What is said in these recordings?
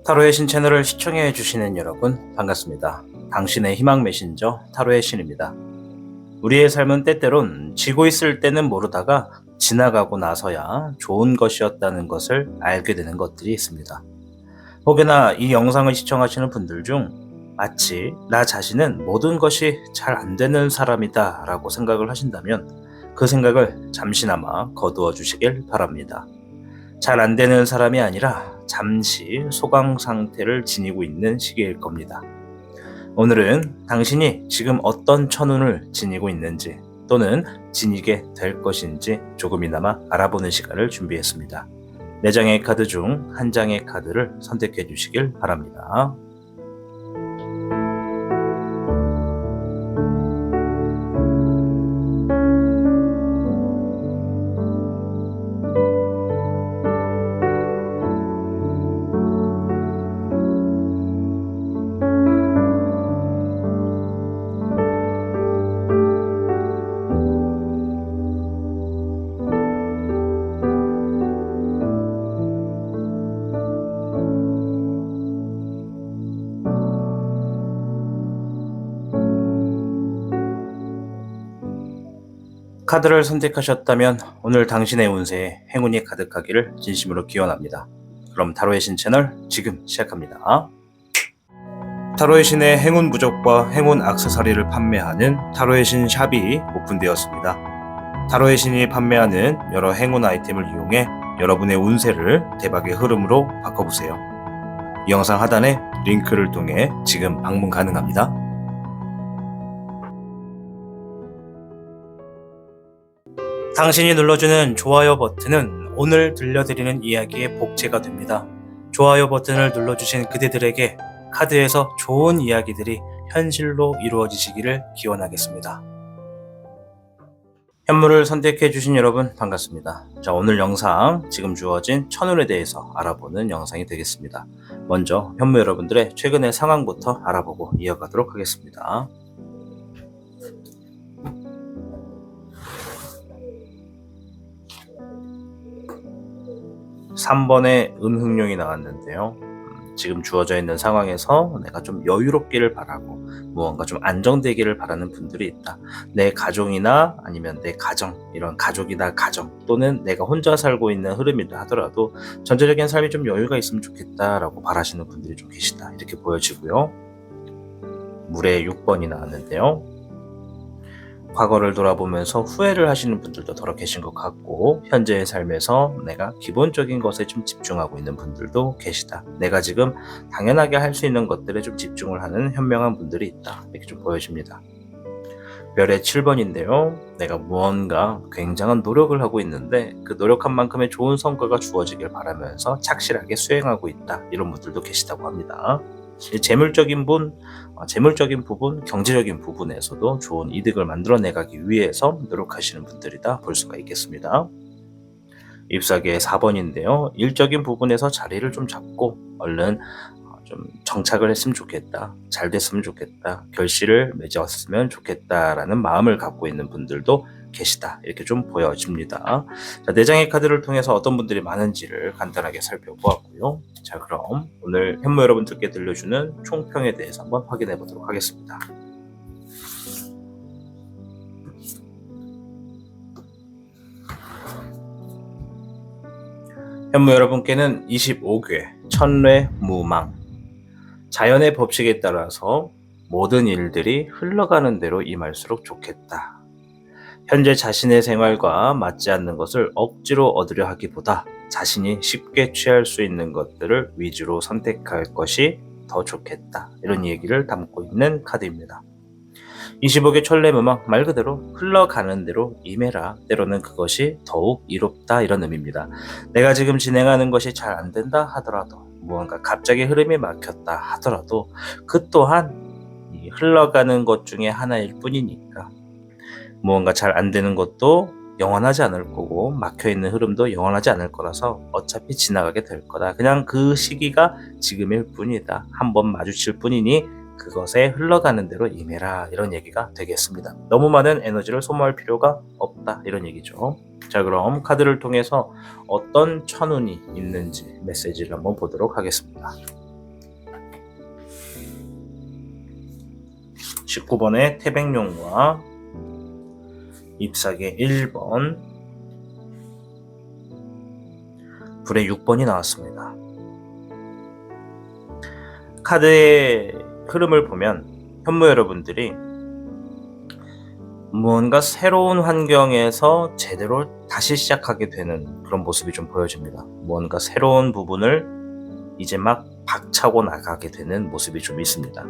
타로의 신 채널을 시청해 주시는 여러분 반갑습니다. 당신의 희망 메신저 타로의 신입니다. 우리의 삶은 때때론 지고 있을 때는 모르다가 지나가고 나서야 좋은 것이었다는 것을 알게 되는 것들이 있습니다. 혹여나 이 영상을 시청하시는 분들 중 마치 나 자신은 모든 것이 잘 안 되는 사람이다 라고 생각을 하신다면 그 생각을 잠시나마 거두어 주시길 바랍니다. 잘 안 되는 사람이 아니라 잠시 소강 상태를 지니고 있는 시기일 겁니다. 오늘은 당신이 지금 어떤 천운을 지니고 있는지 또는 지니게 될 것인지 조금이나마 알아보는 시간을 준비했습니다. 4장의 카드 중 한 장의 카드를 선택해 주시길 바랍니다. 카드를 선택하셨다면 오늘 당신의 운세에 행운이 가득하기를 진심으로 기원합니다. 그럼 타로의 신 채널 지금 시작합니다. 타로의 신의 행운 부적과 행운 액세서리를 판매하는 타로의 신 샵이 오픈되었습니다. 타로의 신이 판매하는 여러 행운 아이템을 이용해 여러분의 운세를 대박의 흐름으로 바꿔보세요. 이 영상 하단에 링크를 통해 지금 방문 가능합니다. 당신이 눌러주는 좋아요 버튼은 오늘 들려드리는 이야기의 복제가 됩니다. 좋아요 버튼을 눌러주신 그대들에게 카드에서 좋은 이야기들이 현실로 이루어지시기를 기원하겠습니다. 현물을 선택해주신 여러분 반갑습니다. 자, 오늘 영상 지금 주어진 천운에 대해서 알아보는 영상이 되겠습니다. 먼저 현무 여러분들의 최근의 상황부터 알아보고 이어가도록 하겠습니다. 3번의 은흥룡이 나왔는데요. 지금 주어져 있는 상황에서 내가 좀 여유롭기를 바라고 무언가 좀 안정되기를 바라는 분들이 있다. 내 가정이나 아니면 내 가정, 이런 가족이나 가정 또는 내가 혼자 살고 있는 흐름이라 하더라도 전체적인 삶이 좀 여유가 있으면 좋겠다라고 바라시는 분들이 좀 계시다. 이렇게 보여지고요. 물의 6번이 나왔는데요. 과거를 돌아보면서 후회를 하시는 분들도 더러 계신 것 같고 현재의 삶에서 내가 기본적인 것에 좀 집중하고 있는 분들도 계시다. 내가 지금 당연하게 할 수 있는 것들에 좀 집중을 하는 현명한 분들이 있다. 이렇게 좀 보여집니다. 별의 7번인데요. 내가 무언가 굉장한 노력을 하고 있는데 그 노력한 만큼의 좋은 성과가 주어지길 바라면서 착실하게 수행하고 있다. 이런 분들도 계시다고 합니다. 재물적인 부분, 경제적인 부분에서도 좋은 이득을 만들어내가기 위해서 노력하시는 분들이다 볼 수가 있겠습니다. 잎사귀의 4번인데요. 일적인 부분에서 자리를 좀 잡고 얼른 좀 정착을 했으면 좋겠다. 잘 됐으면 좋겠다. 결실을 맺었으면 좋겠다라는 마음을 갖고 있는 분들도 계시다. 이렇게 좀 보여집니다. 자, 4장의 카드를 통해서 어떤 분들이 많은지를 간단하게 살펴보았고요. 자, 그럼 오늘 현무 여러분들께 들려주는 총평에 대해서 한번 확인해 보도록 하겠습니다. 현무 여러분께는 25궤 천례무망, 자연의 법칙에 따라서 모든 일들이 흘러가는 대로 임할수록 좋겠다. 현재 자신의 생활과 맞지 않는 것을 억지로 얻으려 하기보다 자신이 쉽게 취할 수 있는 것들을 위주로 선택할 것이 더 좋겠다. 이런 얘기를 담고 있는 카드입니다. 25개 천례무망, 말 그대로 흘러가는 대로 임해라. 때로는 그것이 더욱 이롭다. 이런 의미입니다. 내가 지금 진행하는 것이 잘 안 된다 하더라도 무언가 갑자기 흐름이 막혔다 하더라도 그 또한 이 흘러가는 것 중에 하나일 뿐이니까 무언가 잘 안 되는 것도 영원하지 않을 거고 막혀있는 흐름도 영원하지 않을 거라서 어차피 지나가게 될 거다. 그냥 그 시기가 지금일 뿐이다. 한번 마주칠 뿐이니 그것에 흘러가는 대로 임해라. 이런 얘기가 되겠습니다. 너무 많은 에너지를 소모할 필요가 없다. 이런 얘기죠. 자, 그럼 카드를 통해서 어떤 천운이 있는지 메시지를 한번 보도록 하겠습니다. 19번의 태백용과 잎사귀의 1번, 불의 6번이 나왔습니다. 카드의 흐름을 보면 현무 여러분들이 무언가 새로운 환경에서 제대로 다시 시작하게 되는 그런 모습이 좀 보여집니다. 무언가 새로운 부분을 이제 막 박차고 나가게 되는 모습이 좀 있습니다.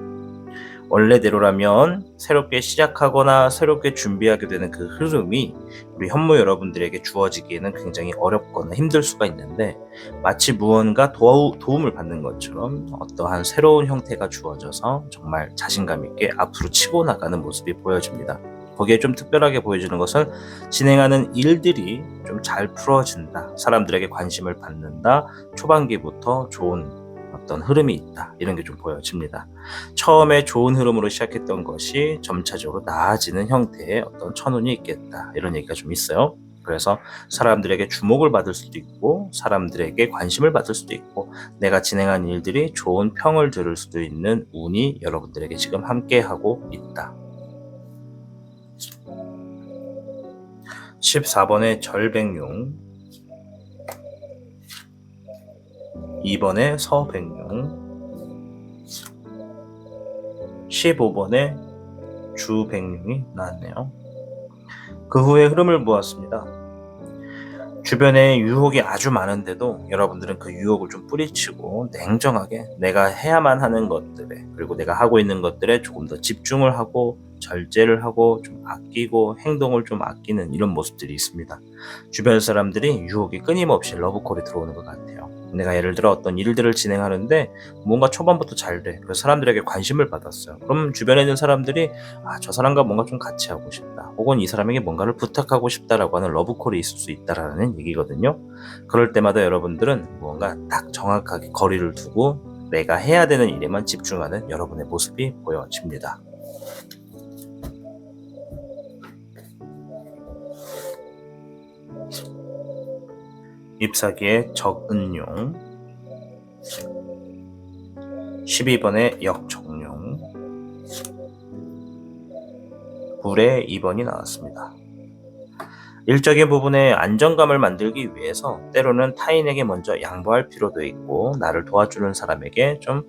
원래대로라면 새롭게 시작하거나 새롭게 준비하게 되는 그 흐름이 우리 현무 여러분들에게 주어지기에는 굉장히 어렵거나 힘들 수가 있는데, 마치 무언가 도움을 받는 것처럼 어떠한 새로운 형태가 주어져서 정말 자신감 있게 앞으로 치고 나가는 모습이 보여집니다. 거기에 좀 특별하게 보여지는 것은 진행하는 일들이 좀 잘 풀어진다, 사람들에게 관심을 받는다, 초반기부터 좋은 어떤 흐름이 있다, 이런 게 좀 보여집니다. 처음에 좋은 흐름으로 시작했던 것이 점차적으로 나아지는 형태의 어떤 천운이 있겠다, 이런 얘기가 좀 있어요. 그래서 사람들에게 주목을 받을 수도 있고 사람들에게 관심을 받을 수도 있고 내가 진행한 일들이 좋은 평을 들을 수도 있는 운이 여러분들에게 지금 함께하고 있다. 14번의 절백용, 2번의 서백용, 15번의 주백용이 나왔네요. 그 후에 흐름을 보았습니다. 주변에 유혹이 아주 많은데도 여러분들은 그 유혹을 좀 뿌리치고 냉정하게 내가 해야만 하는 것들에, 그리고 내가 하고 있는 것들에 조금 더 집중을 하고 절제를 하고 좀 아끼고 행동을 좀 아끼는 이런 모습들이 있습니다. 주변 사람들이 유혹이 끊임없이 러브콜이 들어오는 것 같아요. 내가 예를 들어 어떤 일들을 진행하는데 뭔가 초반부터 잘 돼. 그래서 사람들에게 관심을 받았어요. 그럼 주변에 있는 사람들이 저 사람과 뭔가 좀 같이 하고 싶다, 혹은 이 사람에게 뭔가를 부탁하고 싶다라고 하는 러브콜이 있을 수 있다라는 얘기거든요. 그럴 때마다 여러분들은 뭔가 딱 정확하게 거리를 두고 내가 해야 되는 일에만 집중하는 여러분의 모습이 보여집니다. 잎사귀의 적은용, 12번의 역정용, 불의 2번이 나왔습니다. 일적인 부분에 안정감을 만들기 위해서 때로는 타인에게 먼저 양보할 필요도 있고 나를 도와주는 사람에게 좀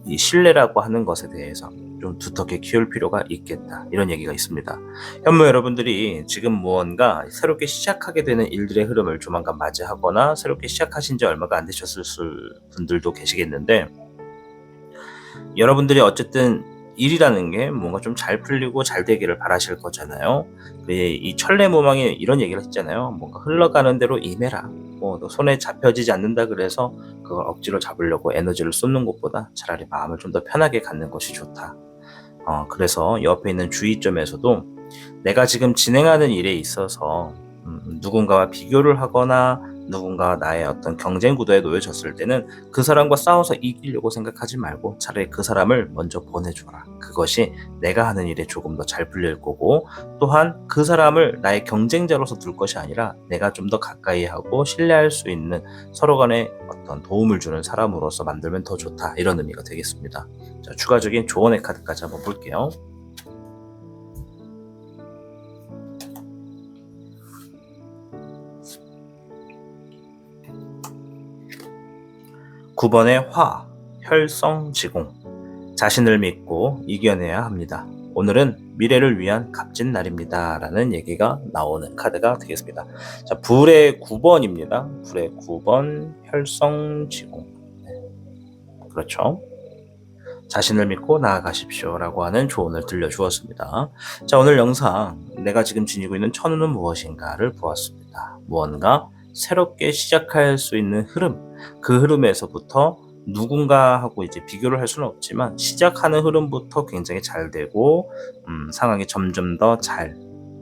이 신뢰라고 하는 것에 대해서 좀 두텁게 키울 필요가 있겠다, 이런 얘기가 있습니다. 현무 여러분들이 지금 무언가 새롭게 시작하게 되는 일들의 흐름을 조만간 맞이하거나 새롭게 시작하신 지 얼마가 안 되셨을 분들도 계시겠는데, 여러분들이 어쨌든 일이라는 게 뭔가 좀 잘 풀리고 잘 되기를 바라실 거잖아요. 이 천례무망이 이런 얘기를 했잖아요. 뭔가 흘러가는 대로 임해라. 너 손에 잡혀지지 않는다 그래서 그걸 억지로 잡으려고 에너지를 쏟는 것보다 차라리 마음을 좀 더 편하게 갖는 것이 좋다. 그래서 옆에 있는 주의점에서도 내가 지금 진행하는 일에 있어서 누군가와 비교를 하거나 누군가와 나의 어떤 경쟁 구도에 놓여졌을 때는 그 사람과 싸워서 이기려고 생각하지 말고 차라리 그 사람을 먼저 보내줘라. 그것이 내가 하는 일에 조금 더 잘 풀릴 거고, 또한 그 사람을 나의 경쟁자로서 둘 것이 아니라 내가 좀 더 가까이 하고 신뢰할 수 있는 서로 간에 어떤 도움을 주는 사람으로서 만들면 더 좋다, 이런 의미가 되겠습니다. 자, 추가적인 조언의 카드까지 한번 볼게요. 9번의 화, 혈성지공, 자신을 믿고 이겨내야 합니다. 오늘은 미래를 위한 값진 날입니다, 라는 얘기가 나오는 카드가 되겠습니다. 자, 불의 9번입니다. 불의 9번, 혈성지공. 그렇죠. 자신을 믿고 나아가십시오 라고 하는 조언을 들려주었습니다. 자, 오늘 영상 내가 지금 지니고 있는 천운은 무엇인가를 보았습니다. 무언가 새롭게 시작할 수 있는 흐름, 그 흐름에서부터 누군가하고 이제 비교를 할 수는 없지만 시작하는 흐름부터 굉장히 잘 되고 상황이 점점 더 잘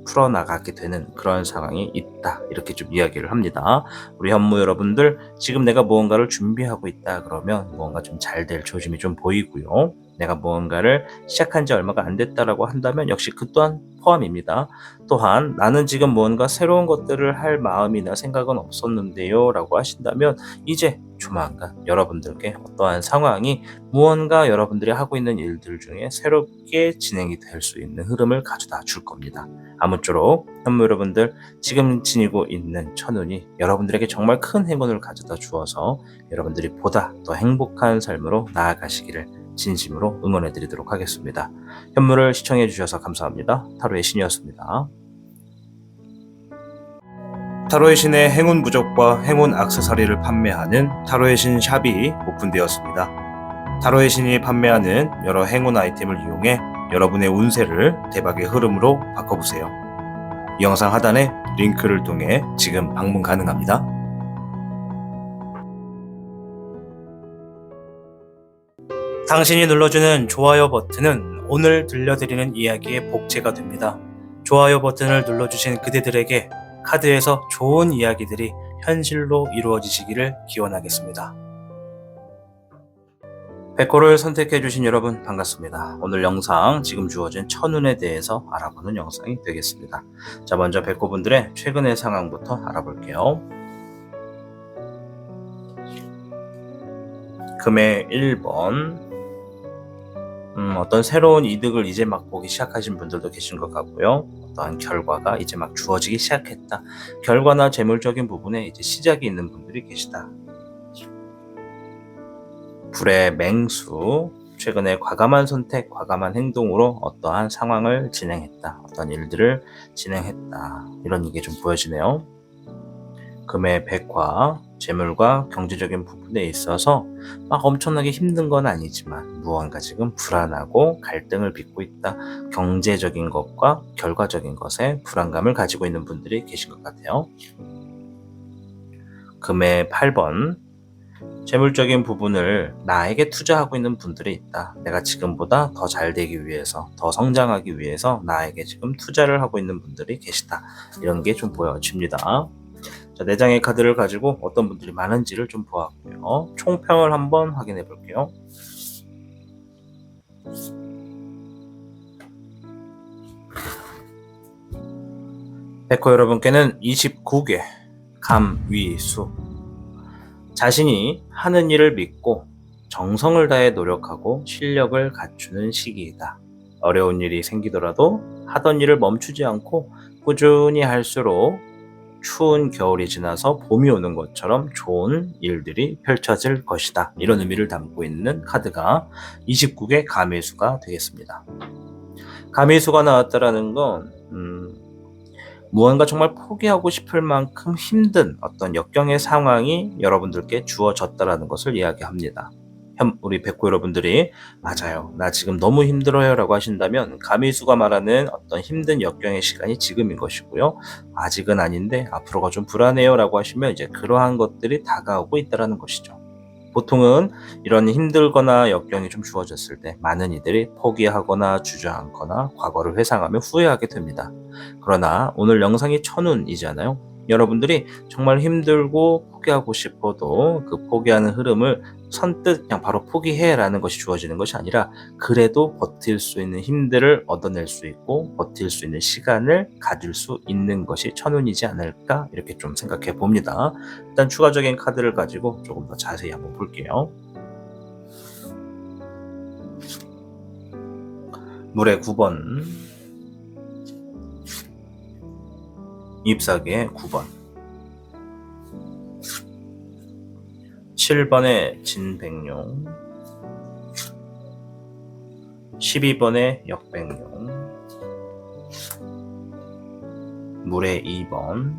풀어나가게 되는 그런 상황이 있다, 이렇게 좀 이야기를 합니다. 우리 현무 여러분들, 지금 내가 무언가를 준비하고 있다 그러면 무언가 좀 잘 될 조짐이 좀 보이고요. 내가 무언가를 시작한 지 얼마가 안 됐다라고 한다면 역시 그 또한 포함입니다. 또한 나는 지금 무언가 새로운 것들을 할 마음이나 생각은 없었는데요 라고 하신다면 이제 조만간 여러분들께 어떠한 상황이 무언가 여러분들이 하고 있는 일들 중에 새롭게 진행이 될 수 있는 흐름을 가져다 줄 겁니다. 아무쪼록 현무 여러분들, 지금 지니고 있는 천운이 여러분들에게 정말 큰 행운을 가져다 주어서 여러분들이 보다 더 행복한 삶으로 나아가시기를 진심으로 응원해 드리도록 하겠습니다. 현무를 시청해 주셔서 감사합니다. 타로의 신이었습니다. 타로의 신의 행운 부적과 행운 액세서리를 판매하는 타로의 신 샵이 오픈되었습니다. 타로의 신이 판매하는 여러 행운 아이템을 이용해 여러분의 운세를 대박의 흐름으로 바꿔보세요. 이 영상 하단에 링크를 통해 지금 방문 가능합니다. 당신이 눌러주는 좋아요 버튼은 오늘 들려드리는 이야기의 복제가 됩니다. 좋아요 버튼을 눌러주신 그대들에게 카드에서 좋은 이야기들이 현실로 이루어지시기를 기원하겠습니다. 백호를 선택해주신 여러분 반갑습니다. 오늘 영상 지금 주어진 천운에 대해서 알아보는 영상이 되겠습니다. 자, 먼저 백호분들의 최근의 상황부터 알아볼게요. 금의 1번, 어떤 새로운 이득을 이제 막 보기 시작하신 분들도 계신 것 같고요. 어떠한 결과가 이제 막 주어지기 시작했다. 결과나 재물적인 부분에 이제 시작이 있는 분들이 계시다. 불의 맹수, 최근에 과감한 선택, 과감한 행동으로 어떠한 상황을 진행했다. 어떤 일들을 진행했다. 이런 게 좀 보여지네요. 금의 백화, 재물과 경제적인 부분에 있어서 막 엄청나게 힘든 건 아니지만 무언가 지금 불안하고 갈등을 빚고 있다. 경제적인 것과 결과적인 것에 불안감을 가지고 있는 분들이 계신 것 같아요. 금의 8번, 재물적인 부분을 나에게 투자하고 있는 분들이 있다. 내가 지금보다 더 잘 되기 위해서, 더 성장하기 위해서 나에게 지금 투자를 하고 있는 분들이 계시다. 이런 게 좀 보여집니다. 자, 4장의 카드를 가지고 어떤 분들이 많은지를 좀 보았고요. 총평을 한번 확인해 볼게요. 백호 여러분께는 29개 감위수, 자신이 하는 일을 믿고 정성을 다해 노력하고 실력을 갖추는 시기이다. 어려운 일이 생기더라도 하던 일을 멈추지 않고 꾸준히 할수록 추운 겨울이 지나서 봄이 오는 것처럼 좋은 일들이 펼쳐질 것이다. 이런 의미를 담고 있는 카드가 29개 감위수가 되겠습니다. 감위수가 나왔다라는 건 무언가 정말 포기하고 싶을 만큼 힘든 어떤 역경의 상황이 여러분들께 주어졌다라는 것을 이야기합니다. 우리 백호 여러분들이 맞아요, 나 지금 너무 힘들어요 라고 하신다면 감위수가 말하는 어떤 힘든 역경의 시간이 지금인 것이고요. 아직은 아닌데 앞으로가 좀 불안해요 라고 하시면 이제 그러한 것들이 다가오고 있다는 것이죠. 보통은 이런 힘들거나 역경이 좀 주어졌을 때 많은 이들이 포기하거나 주저앉거나 과거를 회상하며 후회하게 됩니다. 그러나 오늘 영상이 천운이잖아요. 여러분들이 정말 힘들고 포기하고 싶어도 그 포기하는 흐름을 선뜻 그냥 바로 포기해라는 것이 주어지는 것이 아니라 그래도 버틸 수 있는 힘들을 얻어낼 수 있고 버틸 수 있는 시간을 가질 수 있는 것이 천운이지 않을까 이렇게 좀 생각해 봅니다. 일단 추가적인 카드를 가지고 조금 더 자세히 한번 볼게요. 물의 9번, 잎사귀의 9번, 7번의 진백룡, 12번의 역백룡, 물의 2번,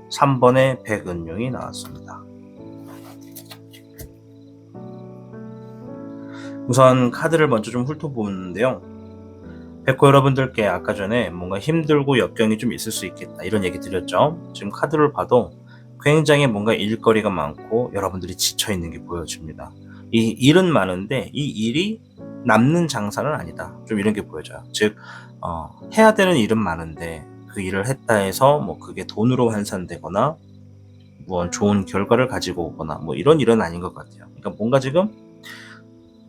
3번의 백은룡이 나왔습니다. 우선 카드를 먼저 좀 훑어보는데요. 백호 여러분들께 아까 전에 뭔가 힘들고 역경이 좀 있을 수 있겠다 이런 얘기 드렸죠. 지금 카드를 봐도 굉장히 뭔가 일거리가 많고 여러분들이 지쳐있는 게 보여집니다. 이 일은 많은데 이 일이 남는 장사는 아니다. 좀 이런 게 보여져요. 즉 해야 되는 일은 많은데 그 일을 했다 해서 뭐 그게 돈으로 환산되거나 뭐 좋은 결과를 가지고 오거나 뭐 이런 일은 아닌 것 같아요. 그러니까 뭔가 지금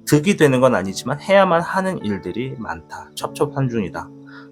득이 되는 건 아니지만 해야만 하는 일들이 많다. 첩첩산중이다.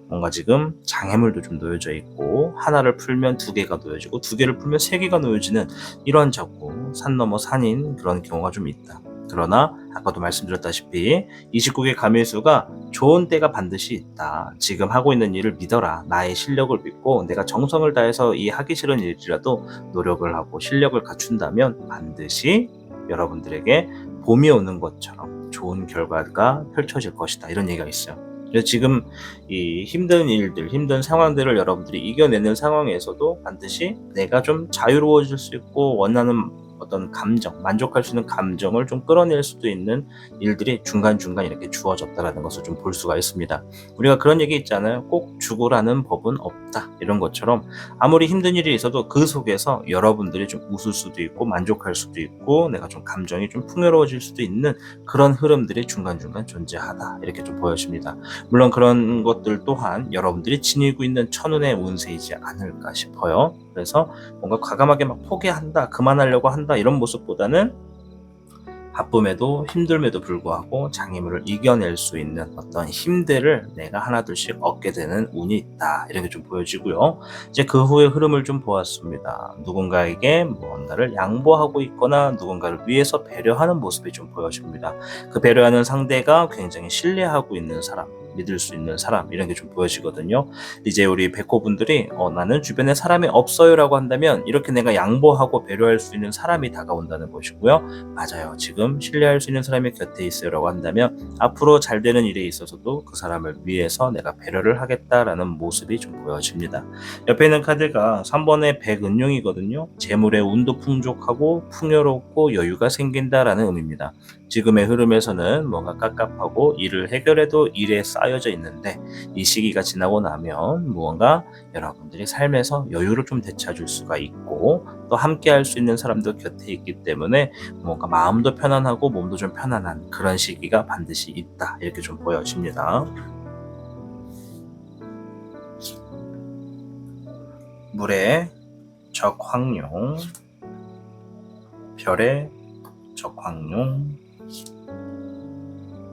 뭔가 지금 장애물도 좀 놓여져 있고 하나를 풀면 두 개가 놓여지고 두 개를 풀면 세 개가 놓여지는 이런 자꾸 산 넘어 산인 그런 경우가 좀 있다. 그러나 아까도 말씀드렸다시피 29개 가밀수가 좋은 때가 반드시 있다. 지금 하고 있는 일을 믿어라. 나의 실력을 믿고 내가 정성을 다해서 이 하기 싫은 일이라도 노력을 하고 실력을 갖춘다면 반드시 여러분들에게 봄이 오는 것처럼 좋은 결과가 펼쳐질 것이다. 이런 얘기가 있어요. 그래서 지금 이 힘든 일들, 힘든 상황들을 여러분들이 이겨내는 상황에서도 반드시 내가 좀 자유로워질 수 있고 원하는 어떤 감정, 만족할 수 있는 감정을 좀 끌어낼 수도 있는 일들이 중간중간 이렇게 주어졌다는 것을 좀 볼 수가 있습니다. 우리가 그런 얘기 있잖아요. 꼭 죽으라는 법은 없다. 이런 것처럼 아무리 힘든 일이 있어도 그 속에서 여러분들이 좀 웃을 수도 있고 만족할 수도 있고 내가 좀 감정이 좀 풍요로워질 수도 있는 그런 흐름들이 중간중간 존재하다. 이렇게 좀 보여집니다. 물론 그런 것들 또한 여러분들이 지니고 있는 천운의 운세이지 않을까 싶어요. 그래서 뭔가 과감하게 막 포기한다, 그만하려고 한다 이런 모습보다는 바쁨에도 힘듦에도 불구하고 장애물을 이겨낼 수 있는 어떤 힘들을 내가 하나둘씩 얻게 되는 운이 있다. 이렇게 좀 보여지고요. 이제 그 후의 흐름을 좀 보았습니다. 누군가에게 뭔가를 양보하고 있거나 누군가를 위해서 배려하는 모습이 좀 보여집니다. 그 배려하는 상대가 굉장히 신뢰하고 있는 사람, 믿을 수 있는 사람 이런 게 좀 보여지거든요. 이제 우리 백호분들이 나는 주변에 사람이 없어요 라고 한다면 이렇게 내가 양보하고 배려할 수 있는 사람이 다가온다는 것이고요. 맞아요. 지금 신뢰할 수 있는 사람이 곁에 있어요 라고 한다면 앞으로 잘 되는 일에 있어서도 그 사람을 위해서 내가 배려를 하겠다라는 모습이 좀 보여집니다. 옆에 있는 카드가 3번의 백은룡이거든요. 재물의 운도 풍족하고 풍요롭고 여유가 생긴다라는 의미입니다. 지금의 흐름에서는 뭔가 깝깝하고 일을 해결해도 일에 쌓여져 있는데 이 시기가 지나고 나면 무언가 여러분들이 삶에서 여유를 좀 되찾을 수가 있고 또 함께 할 수 있는 사람도 곁에 있기 때문에 뭔가 마음도 편안하고 몸도 좀 편안한 그런 시기가 반드시 있다. 이렇게 좀 보여집니다. 물의 적황룡, 별의 적황룡,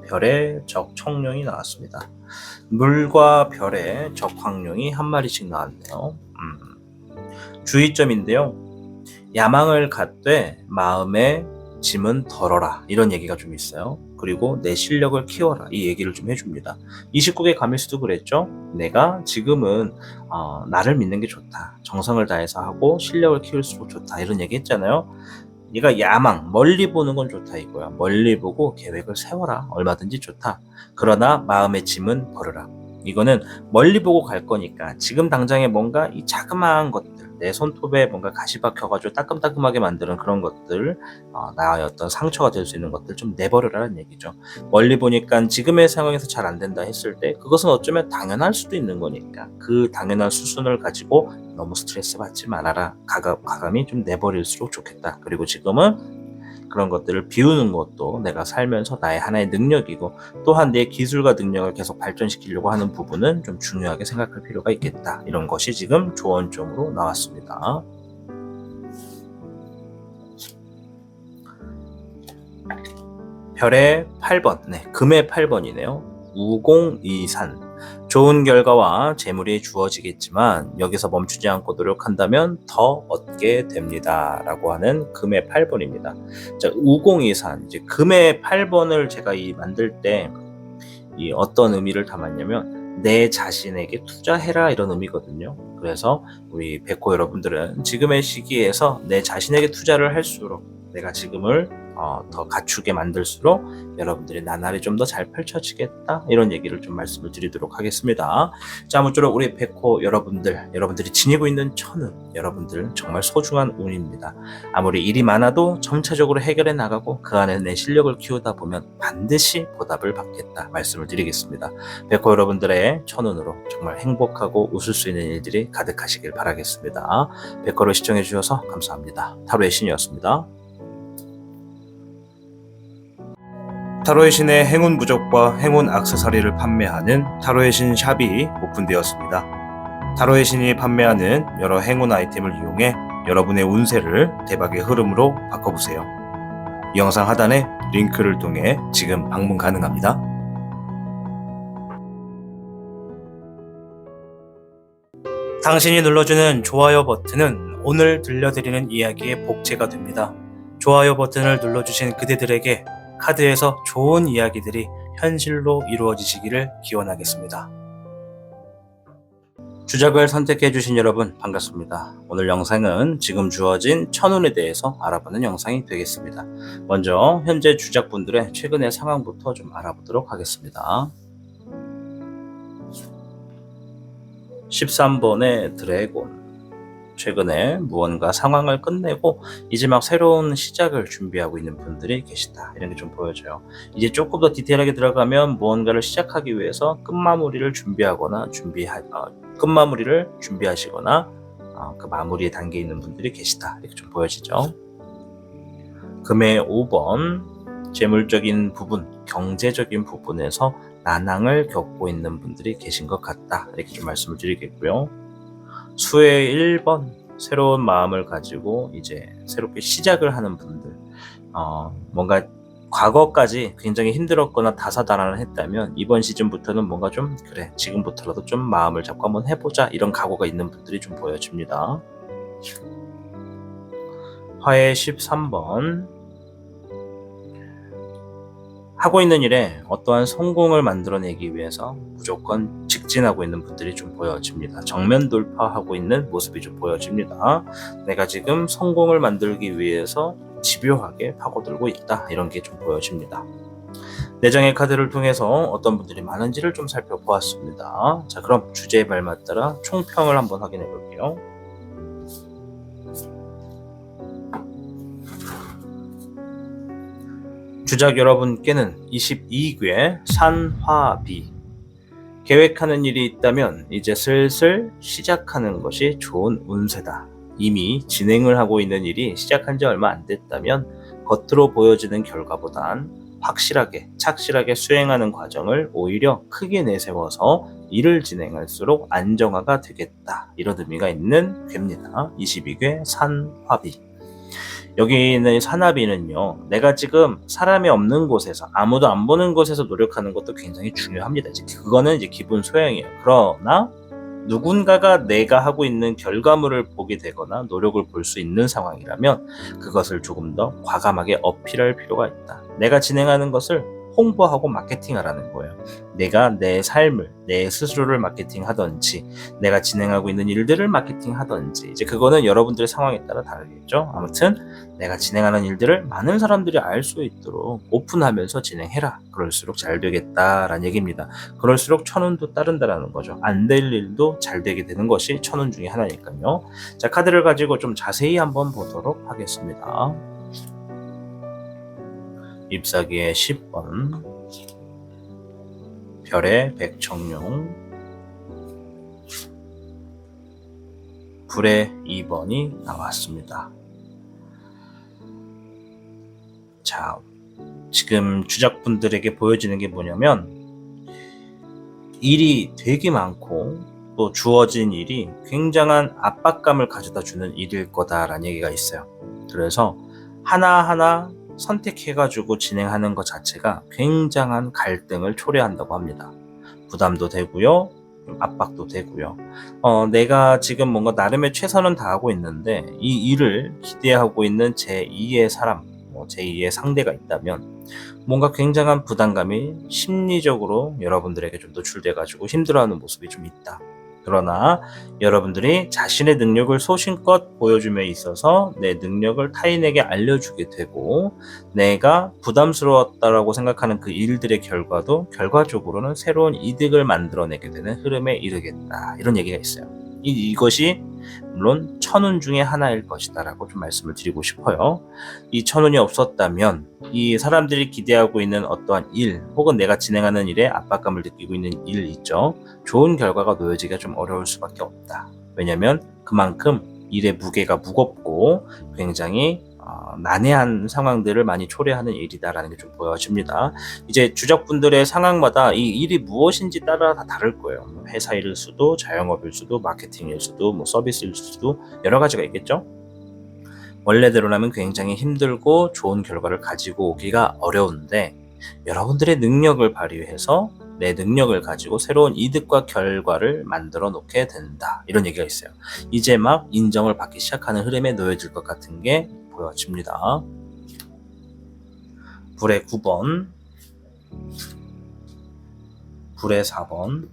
별의 적청룡이 나왔습니다. 물과 별의 적황룡이 한 마리씩 나왔네요. 주의점인데요. 야망을 갖되 마음의 짐은 덜어라 이런 얘기가 좀 있어요. 그리고 내 실력을 키워라 이 얘기를 좀 해줍니다. 29개 가밀수도 그랬죠. 내가 지금은 나를 믿는 게 좋다. 정성을 다해서 하고 실력을 키울수록 좋다 이런 얘기 했잖아요. 네가 야망, 멀리 보는 건 좋다 이거야. 멀리 보고 계획을 세워라. 얼마든지 좋다. 그러나 마음의 짐은 버려라. 이거는 멀리 보고 갈 거니까 지금 당장에 뭔가 이 자그마한 것들, 내 손톱에 뭔가 가시 박혀가지고 따끔따끔하게 만드는 그런 것들, 나의 어떤 상처가 될 수 있는 것들 좀 내버려라는 얘기죠. 멀리 보니까 지금의 상황에서 잘 안 된다 했을 때 그것은 어쩌면 당연할 수도 있는 거니까 그 당연한 수순을 가지고 너무 스트레스 받지 말아라. 과감히 좀 내버릴수록 좋겠다. 그리고 지금은 그런 것들을 비우는 것도 내가 살면서 나의 하나의 능력이고 또한 내 기술과 능력을 계속 발전시키려고 하는 부분은 좀 중요하게 생각할 필요가 있겠다. 이런 것이 지금 조언점으로 나왔습니다. 별의 8번, 금의 8번이네요. 우공이산. 좋은 결과와 재물이 주어지겠지만 여기서 멈추지 않고 노력한다면 더 얻게 됩니다. 라고 하는 금의 8번입니다. 자, 우공이산. 이제 금의 8번을 제가 만들 때 이 어떤 의미를 담았냐면 내 자신에게 투자해라 이런 의미거든요. 그래서 우리 백호 여러분들은 지금의 시기에서 내 자신에게 투자를 할수록 내가 지금을 더 갖추게 만들수록 여러분들의 나날이 좀 더 잘 펼쳐지겠다 이런 얘기를 좀 말씀을 드리도록 하겠습니다. 자, 아무쪼록 우리 백호 여러분들이 지니고 있는 천운 여러분들 정말 소중한 운입니다. 아무리 일이 많아도 점차적으로 해결해 나가고 그 안에 내 실력을 키우다 보면 반드시 보답을 받겠다 말씀을 드리겠습니다. 백호 여러분들의 천운으로 정말 행복하고 웃을 수 있는 일들이 가득하시길 바라겠습니다. 백호를 시청해 주셔서 감사합니다. 타로의 신이었습니다. 타로의 신의 행운 부적과 행운 액세서리를 판매하는 타로의 신 샵이 오픈되었습니다. 타로의 신이 판매하는 여러 행운 아이템을 이용해 여러분의 운세를 대박의 흐름으로 바꿔보세요. 이 영상 하단에 링크를 통해 지금 방문 가능합니다. 당신이 눌러주는 좋아요 버튼은 오늘 들려드리는 이야기의 복제가 됩니다. 좋아요 버튼을 눌러주신 그대들에게 카드에서 좋은 이야기들이 현실로 이루어지시기를 기원하겠습니다. 주작을 선택해주신 여러분 반갑습니다. 오늘 영상은 지금 주어진 천운에 대해서 알아보는 영상이 되겠습니다. 먼저 현재 주작분들의 최근의 상황부터 좀 알아보도록 하겠습니다. 13번의 드래곤, 최근에 무언가 상황을 끝내고 이제 막 새로운 시작을 준비하고 있는 분들이 계시다, 이런 게 좀 보여져요. 이제 조금 더 디테일하게 들어가면 무언가를 시작하기 위해서 끝마무리를 준비하시거나 그 마무리에 단계에 있는 분들이 계시다, 이렇게 좀 보여지죠. 금의 5번, 재물적인 부분, 경제적인 부분에서 난항을 겪고 있는 분들이 계신 것 같다, 이렇게 좀 말씀을 드리겠고요. 수의 1번, 새로운 마음을 가지고 이제 새롭게 시작을 하는 분들, 뭔가 과거까지 굉장히 힘들었거나 다사다난을 했다면 이번 시즌부터는 뭔가 좀 그래, 지금부터라도 좀 마음을 잡고 한번 해보자, 이런 각오가 있는 분들이 좀 보여집니다. 화의 13번, 하고 있는 일에 어떠한 성공을 만들어내기 위해서 무조건 직진하고 있는 분들이 좀 보여집니다. 정면 돌파하고 있는 모습이 좀 보여집니다. 내가 지금 성공을 만들기 위해서 집요하게 파고들고 있다, 이런 게 좀 보여집니다. 내정의 카드를 통해서 어떤 분들이 많은지를 좀 살펴보았습니다. 자, 그럼 주제에 발맞따라 총평을 한번 확인해 볼게요. 주작 여러분께는 22괴 산화비, 계획하는 일이 있다면 이제 슬슬 시작하는 것이 좋은 운세다. 이미 진행을 하고 있는 일이 시작한 지 얼마 안 됐다면 겉으로 보여지는 결과보단 확실하게 착실하게 수행하는 과정을 오히려 크게 내세워서 일을 진행할수록 안정화가 되겠다, 이런 의미가 있는 괴입니다. 22괴 산화비. 여기 있는 산화비는요, 내가 지금 사람이 없는 곳에서, 아무도 안 보는 곳에서 노력하는 것도 굉장히 중요합니다. 이제 그거는 이제 기본 소양이에요. 그러나 누군가가 내가 하고 있는 결과물을 보게 되거나 노력을 볼 수 있는 상황이라면 그것을 조금 더 과감하게 어필할 필요가 있다. 내가 진행하는 것을 홍보하고 마케팅하라는 거예요. 내가 내 삶을, 내 스스로를 마케팅하든지, 내가 진행하고 있는 일들을 마케팅하든지, 이제 그거는 여러분들의 상황에 따라 다르겠죠. 아무튼 내가 진행하는 일들을 많은 사람들이 알 수 있도록 오픈하면서 진행해라. 그럴수록 잘 되겠다라는 얘기입니다. 그럴수록 천운도 따른다라는 거죠. 안 될 일도 잘 되게 되는 것이 천운 중에 하나니까요. 자, 카드를 가지고 좀 자세히 한번 보도록 하겠습니다. 잎사귀의 10번, 별의 백청룡, 불의 2번이 나왔습니다. 자, 지금 주작분들에게 보여지는 게 뭐냐면 일이 되게 많고 또 주어진 일이 굉장한 압박감을 가져다 주는 일일 거다라는 얘기가 있어요. 그래서 하나하나 선택해가지고 진행하는 것 자체가 굉장한 갈등을 초래한다고 합니다. 부담도 되고요, 압박도 되고요. 내가 지금 뭔가 나름의 최선은 다하고 있는데 이 일을 기대하고 있는 제2의 사람, 제2의 상대가 있다면 뭔가 굉장한 부담감이 심리적으로 여러분들에게 좀 노출돼가지고 힘들어하는 모습이 좀 있다. 그러나 여러분들이 자신의 능력을 소신껏 보여줌에 있어서 내 능력을 타인에게 알려주게 되고 내가 부담스러웠다라고 생각하는 그 일들의 결과도 결과적으로는 새로운 이득을 만들어내게 되는 흐름에 이르겠다, 이런 얘기가 있어요. 이것이 물론 천운 중에 하나일 것이다 라고 좀 말씀을 드리고 싶어요. 이 천운이 없었다면 이 사람들이 기대하고 있는 어떠한 일, 혹은 내가 진행하는 일에 압박감을 느끼고 있는 일 있죠, 좋은 결과가 놓여지기가 좀 어려울 수밖에 없다. 왜냐면 그만큼 일의 무게가 무겁고 굉장히 난해한 상황들을 많이 초래하는 일이다라는 게 좀 보여집니다. 이제 주작분들의 상황마다 이 일이 무엇인지 따라 다 다를 거예요. 회사 일일 수도, 자영업일 수도, 마케팅일 수도, 서비스일 수도 여러 가지가 있겠죠. 원래대로라면 굉장히 힘들고 좋은 결과를 가지고 오기가 어려운데 여러분들의 능력을 발휘해서 내 능력을 가지고 새로운 이득과 결과를 만들어 놓게 된다. 이런 얘기가 있어요. 이제 막 인정을 받기 시작하는 흐름에 놓여질 것 같은 게 보여집니다. 불의 9번, 불의 4번,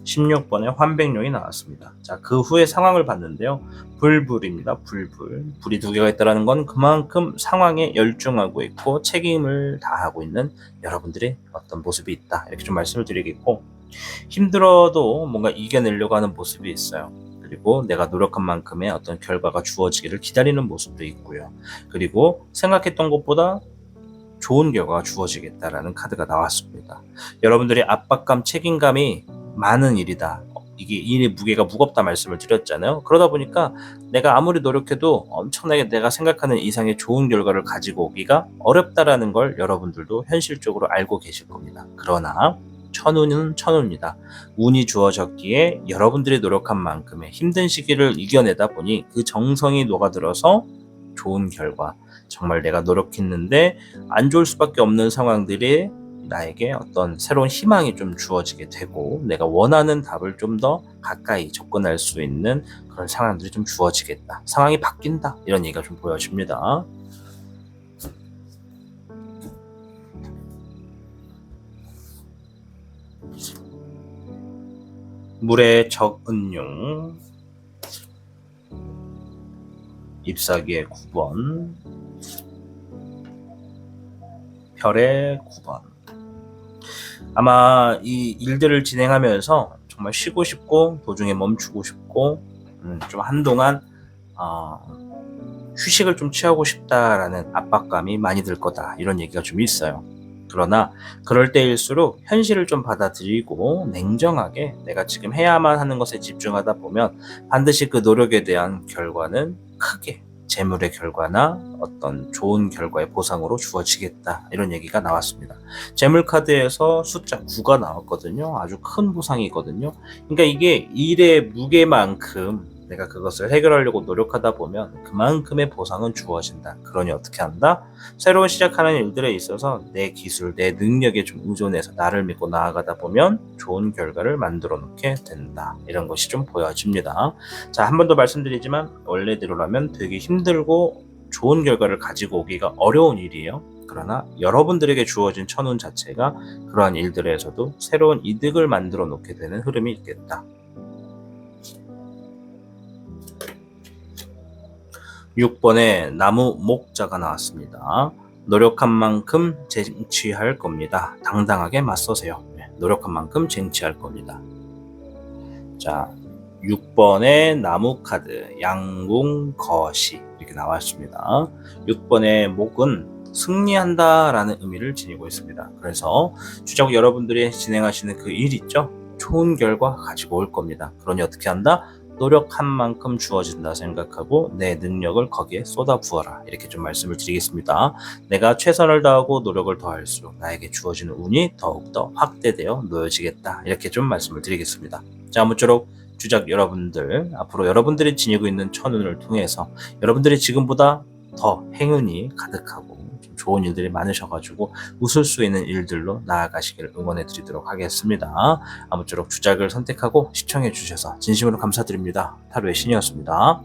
16번에 환백룡이 나왔습니다. 자, 그 후에 상황을 봤는데요. 불입니다. 불이 두 개가 있다는 건 그만큼 상황에 열중하고 있고 책임을 다하고 있는 여러분들의 어떤 모습이 있다. 이렇게 좀 말씀을 드리겠고, 힘들어도 뭔가 이겨내려고 하는 모습이 있어요. 그리고 내가 노력한 만큼의 어떤 결과가 주어지기를 기다리는 모습도 있고요. 그리고 생각했던 것보다 좋은 결과가 주어지겠다라는 카드가 나왔습니다. 여러분들이 압박감, 책임감이 많은 일이다. 이게 일의 무게가 무겁다 말씀을 드렸잖아요. 그러다 보니까 내가 아무리 노력해도 엄청나게 내가 생각하는 이상의 좋은 결과를 가지고 오기가 어렵다라는 걸 여러분들도 현실적으로 알고 계실 겁니다. 그러나 천운은 천운이다. 운이 주어졌기에 여러분들이 노력한 만큼의 힘든 시기를 이겨내다 보니 그 정성이 녹아들어서 좋은 결과, 정말 내가 노력했는데 안 좋을 수밖에 없는 상황들이 나에게 어떤 새로운 희망이 좀 주어지게 되고 내가 원하는 답을 좀 더 가까이 접근할 수 있는 그런 상황들이 좀 주어지겠다. 상황이 바뀐다. 이런 얘기가 좀 보여집니다. 물의 적은용, 잎사귀의 9번, 별의 9번. 아마 이 일들을 진행하면서 정말 쉬고 싶고 도중에 멈추고 싶고 좀 한동안 휴식을 좀 취하고 싶다라는 압박감이 많이 들 거다. 이런 얘기가 좀 있어요. 그러나 그럴 때일수록 현실을 좀 받아들이고 냉정하게 내가 지금 해야만 하는 것에 집중하다 보면 반드시 그 노력에 대한 결과는 크게 재물의 결과나 어떤 좋은 결과의 보상으로 주어지겠다. 이런 얘기가 나왔습니다. 재물 카드에서 숫자 9가 나왔거든요. 아주 큰 보상이거든요. 그러니까 이게 일의 무게만큼 내가 그것을 해결하려고 노력하다 보면 그만큼의 보상은 주어진다. 그러니 어떻게 한다? 새로운 시작하는 일들에 있어서 내 기술, 내 능력에 좀 의존해서 나를 믿고 나아가다 보면 좋은 결과를 만들어 놓게 된다. 이런 것이 좀 보여집니다. 자, 한 번 더 말씀드리지만 원래대로라면 되게 힘들고 좋은 결과를 가지고 오기가 어려운 일이에요. 그러나 여러분들에게 주어진 천운 자체가 그러한 일들에서도 새로운 이득을 만들어 놓게 되는 흐름이 있겠다. 6번에 나무 목자가 나왔습니다. 노력한 만큼 쟁취할 겁니다. 당당하게 맞서세요. 노력한 만큼 쟁취할 겁니다. 자, 6번의 나무 카드 양궁거시 이렇게 나왔습니다. 6번의 목은 승리한다라는 의미를 지니고 있습니다. 그래서 주작 여러분들이 진행하시는 그 일 있죠? 좋은 결과 가지고 올 겁니다. 그러니 어떻게 한다? 노력한 만큼 주어진다 생각하고 내 능력을 거기에 쏟아부어라. 이렇게 좀 말씀을 드리겠습니다. 내가 최선을 다하고 노력을 더할수록 나에게 주어지는 운이 더욱더 확대되어 놓여지겠다. 이렇게 좀 말씀을 드리겠습니다. 자, 아무쪼록 주작 여러분들, 앞으로 여러분들이 지니고 있는 천운을 통해서 여러분들이 지금보다 더 행운이 가득하고 좋은 일들이 많으셔가지고 웃을 수 있는 일들로 나아가시길 응원해 드리도록 하겠습니다. 아무쪼록 주작을 선택하고 시청해 주셔서 진심으로 감사드립니다. 타로의 신이었습니다.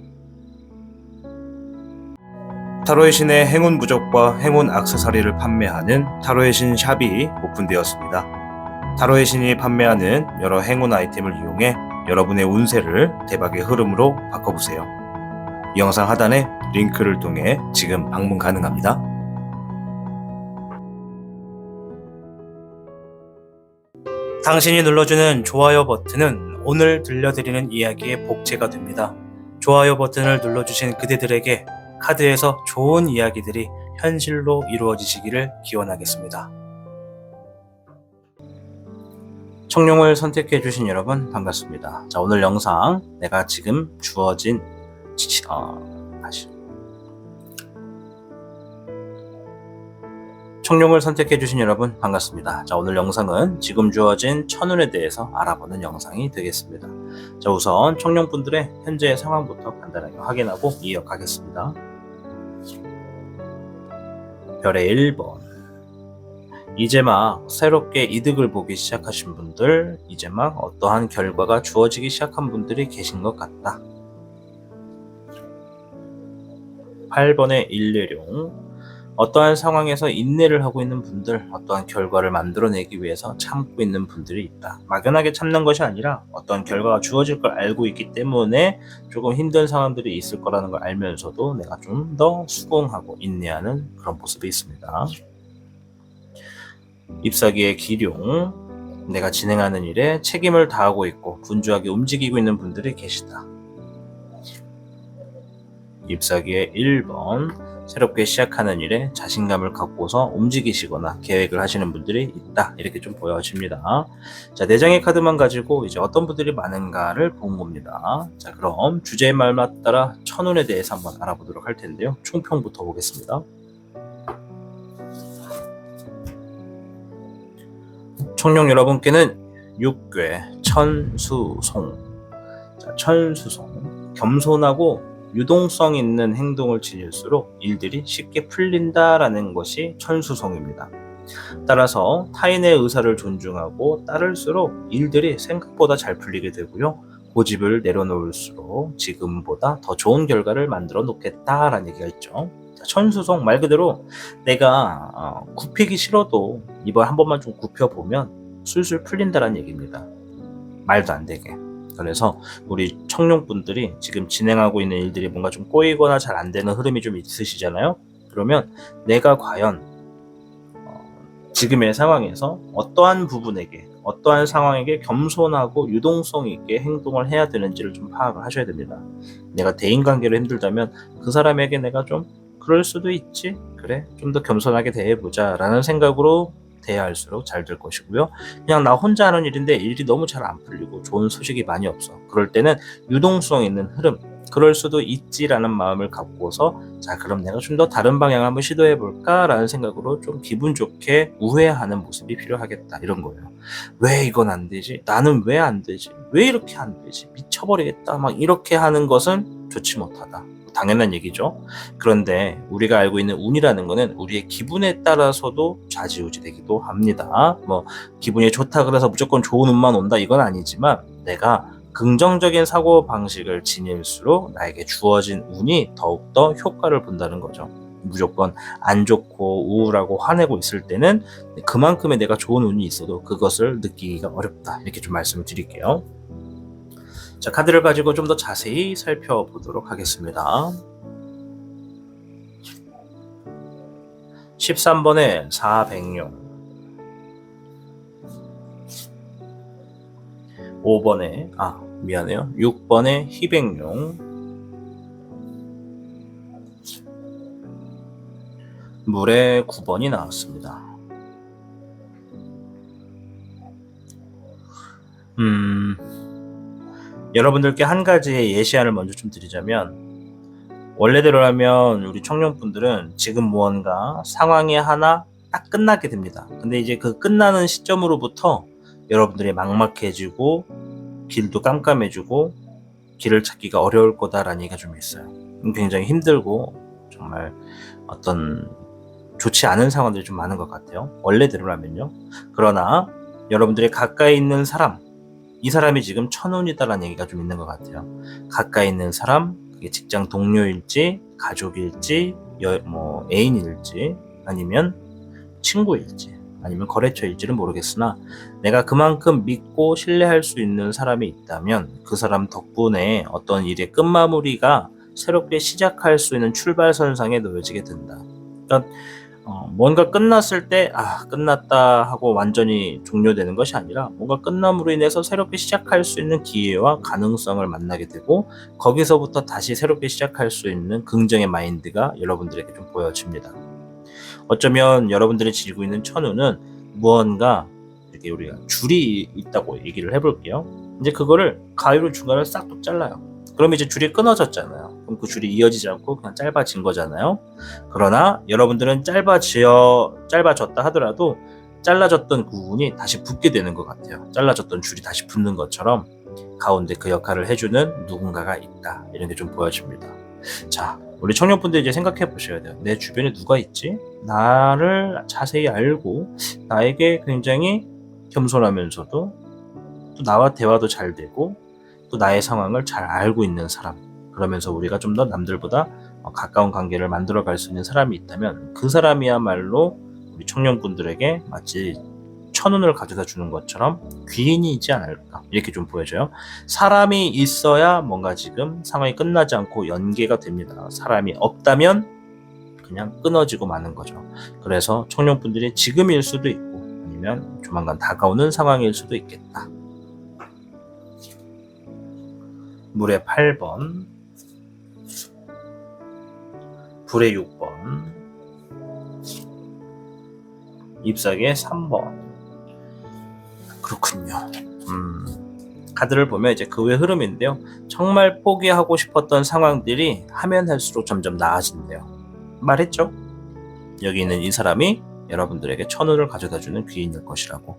타로의 신의 행운 부적과 행운 액세서리를 판매하는 타로의 신 샵이 오픈되었습니다. 타로의 신이 판매하는 여러 행운 아이템을 이용해 여러분의 운세를 대박의 흐름으로 바꿔보세요. 이 영상 하단에 링크를 통해 지금 방문 가능합니다. 당신이 눌러주는 좋아요 버튼은 오늘 들려드리는 이야기의 복제가 됩니다. 좋아요 버튼을 눌러주신 그대들에게 카드에서 좋은 이야기들이 현실로 이루어지시기를 기원하겠습니다. 청룡을 선택해주신 여러분 반갑습니다. 자, 오늘 영상 내가 지금 주어진 청룡을 선택해주신 여러분 반갑습니다. 자, 오늘 영상은 지금 주어진 천운에 대해서 알아보는 영상이 되겠습니다. 자, 우선 청룡분들의 현재 상황부터 간단하게 확인하고 이어가겠습니다. 별의 1번. 이제 막 새롭게 이득을 보기 시작하신 분들, 이제 막 어떠한 결과가 주어지기 시작한 분들이 계신 것 같다. 8번의 일례룡. 어떠한 상황에서 인내를 하고 있는 분들, 어떠한 결과를 만들어내기 위해서 참고 있는 분들이 있다. 막연하게 참는 것이 아니라 어떠한 결과가 주어질 걸 알고 있기 때문에 조금 힘든 상황들이 있을 거라는 걸 알면서도 내가 좀 더 수긍하고 인내하는 그런 모습이 있습니다. 잎사귀의 기룡. 내가 진행하는 일에 책임을 다하고 있고 분주하게 움직이고 있는 분들이 계시다. 잎사귀의 1번. 새롭게 시작하는 일에 자신감을 갖고서 움직이시거나 계획을 하시는 분들이 있다. 이렇게 좀 보여집니다. 자, 4장의 카드만 가지고 이제 어떤 분들이 많은가를 본 겁니다. 자, 그럼 주제의 말에 따라 천운에 대해서 한번 알아보도록 할 텐데요. 총평부터 보겠습니다. 청룡 여러분께는 6괴 천수송. 자, 천수송. 겸손하고 유동성 있는 행동을 지닐수록 일들이 쉽게 풀린다라는 것이 천수성입니다. 따라서 타인의 의사를 존중하고 따를수록 일들이 생각보다 잘 풀리게 되고요. 고집을 내려놓을수록 지금보다 더 좋은 결과를 만들어 놓겠다라는 얘기가 있죠. 천수성 말 그대로 내가 굽히기 싫어도 이번 한 번만 좀 굽혀보면 술술 풀린다라는 얘기입니다. 말도 안 되게. 그래서 우리 청룡분들이 지금 진행하고 있는 일들이 뭔가 좀 꼬이거나 잘 안 되는 흐름이 좀 있으시잖아요. 그러면 내가 과연 지금의 상황에서 어떠한 부분에게 어떠한 상황에게 겸손하고 유동성 있게 행동을 해야 되는지를 좀 파악을 하셔야 됩니다. 내가 대인관계로 힘들다면 그 사람에게 내가 좀 그럴 수도 있지, 그래 좀 더 겸손하게 대해보자 라는 생각으로 대할수록 잘 될 것이고요. 그냥 나 혼자 하는 일인데 일이 너무 잘 안 풀리고 좋은 소식이 많이 없어. 그럴 때는 유동성 있는 흐름, 그럴 수도 있지라는 마음을 갖고서 자, 그럼 내가 좀 더 다른 방향을 한번 시도해볼까 라는 생각으로 좀 기분 좋게 우회하는 모습이 필요하겠다, 이런 거예요. 왜 이건 안 되지? 나는 왜 안 되지? 왜 이렇게 안 되지? 미쳐버리겠다. 막 이렇게 하는 것은 좋지 못하다. 당연한 얘기죠. 그런데 우리가 알고 있는 운이라는 거는 우리의 기분에 따라서도 좌지우지 되기도 합니다. 뭐 기분이 좋다 그래서 무조건 좋은 운만 온다 이건 아니지만, 내가 긍정적인 사고 방식을 지닐수록 나에게 주어진 운이 더욱더 효과를 본다는 거죠. 무조건 안 좋고 우울하고 화내고 있을 때는 그만큼의 내가 좋은 운이 있어도 그것을 느끼기가 어렵다, 이렇게 좀 말씀을 드릴게요. 자, 카드를 가지고 좀 더 자세히 살펴보도록 하겠습니다. 13번의 사백룡, 5번의 6번의 희백룡, 물의 9번이 나왔습니다. 여러분들께 한 가지의 예시안을 먼저 좀 드리자면, 원래대로라면 우리 청년분들은 지금 무언가 상황이 하나 딱 끝나게 됩니다. 근데 이제 그 끝나는 시점으로부터 여러분들이 막막해지고 길도 깜깜해지고 길을 찾기가 어려울 거다라는 얘기가 좀 있어요. 굉장히 힘들고 정말 어떤 좋지 않은 상황들이 좀 많은 것 같아요. 원래대로라면요. 그러나 여러분들이 가까이 있는 사람, 이 사람이 지금 천운이다라는 얘기가 좀 있는 것 같아요. 가까이 있는 사람, 그게 직장 동료일지, 가족일지, 애인일지, 아니면 친구일지, 아니면 거래처일지는 모르겠으나 내가 그만큼 믿고 신뢰할 수 있는 사람이 있다면 그 사람 덕분에 어떤 일의 끝마무리가 새롭게 시작할 수 있는 출발선상에 놓여지게 된다. 그러니까 뭔가 끝났을 때 끝났다 하고 완전히 종료되는 것이 아니라 뭔가 끝남으로 인해서 새롭게 시작할 수 있는 기회와 가능성을 만나게 되고, 거기서부터 다시 새롭게 시작할 수 있는 긍정의 마인드가 여러분들에게 좀 보여집니다. 어쩌면 여러분들이 지니고 있는 천운은 무언가 이렇게 우리가 줄이 있다고 얘기를 해볼게요. 이제 그거를 가위로 중간을 싹둑 잘라요. 그럼 이제 줄이 끊어졌잖아요. 그럼 그 줄이 이어지지 않고 그냥 짧아진 거잖아요. 그러나 여러분들은 짧아졌다 하더라도 잘라졌던 부분이 다시 붙게 되는 것 같아요. 잘라졌던 줄이 다시 붙는 것처럼 가운데 그 역할을 해주는 누군가가 있다. 이런 게 좀 보여집니다. 자, 우리 청년분들 이제 생각해 보셔야 돼요. 내 주변에 누가 있지? 나를 자세히 알고 나에게 굉장히 겸손하면서도 또 나와 대화도 잘 되고 또 나의 상황을 잘 알고 있는 사람. 그러면서 우리가 좀 더 남들보다 가까운 관계를 만들어 갈 수 있는 사람이 있다면 그 사람이야말로 우리 청년분들에게 마치 천운을 가져다 주는 것처럼 귀인이지 않을까 이렇게 좀 보여져요. 사람이 있어야 뭔가 지금 상황이 끝나지 않고 연계가 됩니다. 사람이 없다면 그냥 끊어지고 마는 거죠. 그래서 청년분들이 지금일 수도 있고 아니면 조만간 다가오는 상황일 수도 있겠다. 물의 8번, 불의 6번, 잎사귀의 3번. 그렇군요. 카드를 보면 이제 그 외 흐름인데요. 정말 포기하고 싶었던 상황들이 하면 할수록 점점 나아진대요. 말했죠? 여기 있는 이 사람이 여러분들에게 천운을 가져다주는 귀인일 것이라고.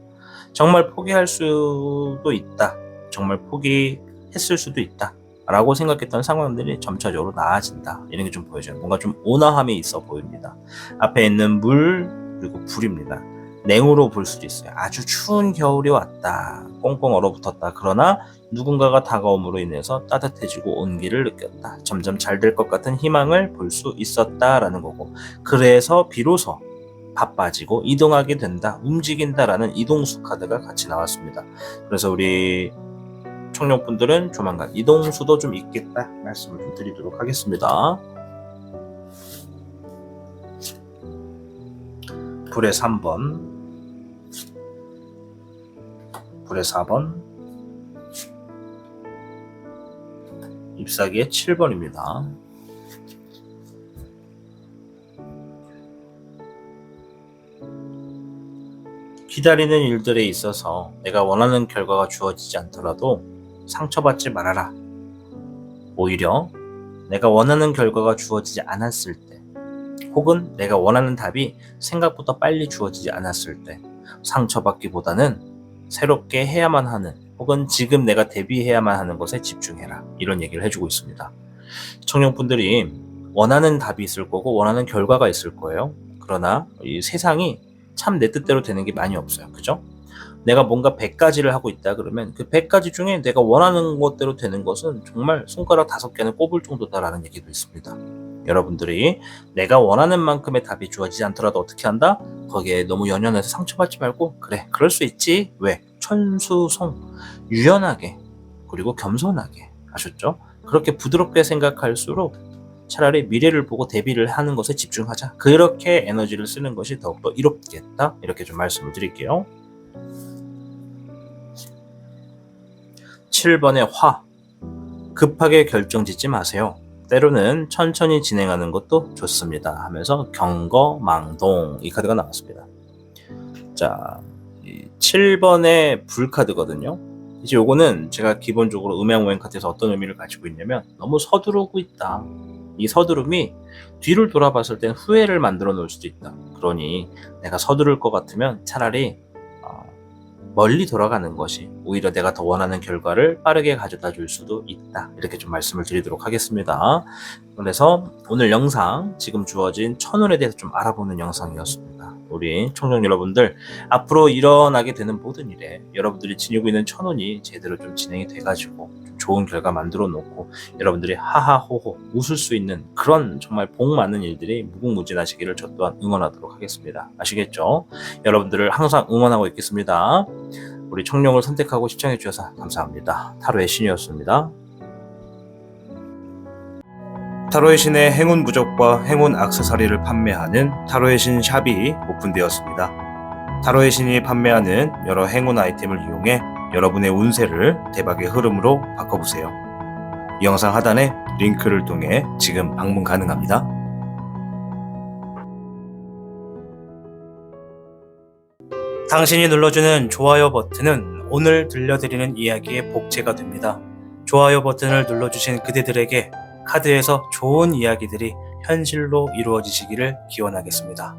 정말 포기할 수도 있다. 정말 포기했을 수도 있다. 라고 생각했던 상황들이 점차적으로 나아진다. 이런 게 좀 보여져요. 뭔가 좀 온화함이 있어 보입니다. 앞에 있는 물 그리고 불입니다. 냉으로 볼 수도 있어요. 아주 추운 겨울이 왔다. 꽁꽁 얼어붙었다. 그러나 누군가가 다가옴으로 인해서 따뜻해지고 온기를 느꼈다. 점점 잘 될 것 같은 희망을 볼 수 있었다라는 거고. 그래서 비로소 바빠지고 이동하게 된다. 움직인다라는 이동수 카드가 같이 나왔습니다. 그래서 우리 청년분들은 조만간 이동수도 좀 있겠다 말씀을 좀 드리도록 하겠습니다. 불의 3번, 불의 4번, 잎사귀의 7번입니다. 기다리는 일들에 있어서 내가 원하는 결과가 주어지지 않더라도 상처받지 말아라. 오히려 내가 원하는 결과가 주어지지 않았을 때 혹은 내가 원하는 답이 생각보다 빨리 주어지지 않았을 때 상처받기보다는 새롭게 해야만 하는 혹은 지금 내가 대비해야만 하는 것에 집중해라. 이런 얘기를 해주고 있습니다. 청년분들이 원하는 답이 있을 거고 원하는 결과가 있을 거예요. 그러나 이 세상이 참 내 뜻대로 되는 게 많이 없어요. 그죠? 내가 뭔가 100가지를 하고 있다 그러면 그 100가지 중에 내가 원하는 것대로 되는 것은 정말 손가락 5개는 꼽을 정도다라는 얘기도 있습니다. 여러분들이 내가 원하는 만큼의 답이 주어지지 않더라도 어떻게 한다? 거기에 너무 연연해서 상처받지 말고 그래 그럴 수 있지. 왜? 천수송 유연하게 그리고 겸손하게 아셨죠? 그렇게 부드럽게 생각할수록 차라리 미래를 보고 대비를 하는 것에 집중하자. 그렇게 에너지를 쓰는 것이 더욱더 이롭겠다. 이렇게 좀 말씀을 드릴게요. 7번의 화. 급하게 결정짓지 마세요. 때로는 천천히 진행하는 것도 좋습니다. 하면서 경거망동 이 카드가 나왔습니다. 자, 7번의 불 카드거든요. 이제 요거는 제가 기본적으로 음양오행 카드에서 어떤 의미를 가지고 있냐면 너무 서두르고 있다. 이 서두름이 뒤를 돌아봤을 땐 후회를 만들어 놓을 수도 있다. 그러니 내가 서두를 것 같으면 차라리 멀리 돌아가는 것이 오히려 내가 더 원하는 결과를 빠르게 가져다 줄 수도 있다. 이렇게 좀 말씀을 드리도록 하겠습니다. 그래서 오늘 영상 지금 주어진 천운에 대해서 좀 알아보는 영상이었습니다. 우리 청년 여러분들 앞으로 일어나게 되는 모든 일에 여러분들이 지니고 있는 천운이 제대로 좀 진행이 돼가지고 좀 좋은 결과 만들어 놓고 여러분들이 하하호호 웃을 수 있는 그런 정말 복 많은 일들이 무궁무진하시기를 저 또한 응원하도록 하겠습니다. 아시겠죠? 여러분들을 항상 응원하고 있겠습니다. 우리 청룡을 선택하고 시청해 주셔서 감사합니다. 타로의 신이었습니다. 타로의 신의 행운 부적과 행운 액세서리를 판매하는 타로의 신 샵이 오픈되었습니다. 타로의 신이 판매하는 여러 행운 아이템을 이용해 여러분의 운세를 대박의 흐름으로 바꿔보세요. 이 영상 하단에 링크를 통해 지금 방문 가능합니다. 당신이 눌러주는 좋아요 버튼은 오늘 들려드리는 이야기의 복제가 됩니다. 좋아요 버튼을 눌러주신 그대들에게 카드에서 좋은 이야기들이 현실로 이루어지시기를 기원하겠습니다.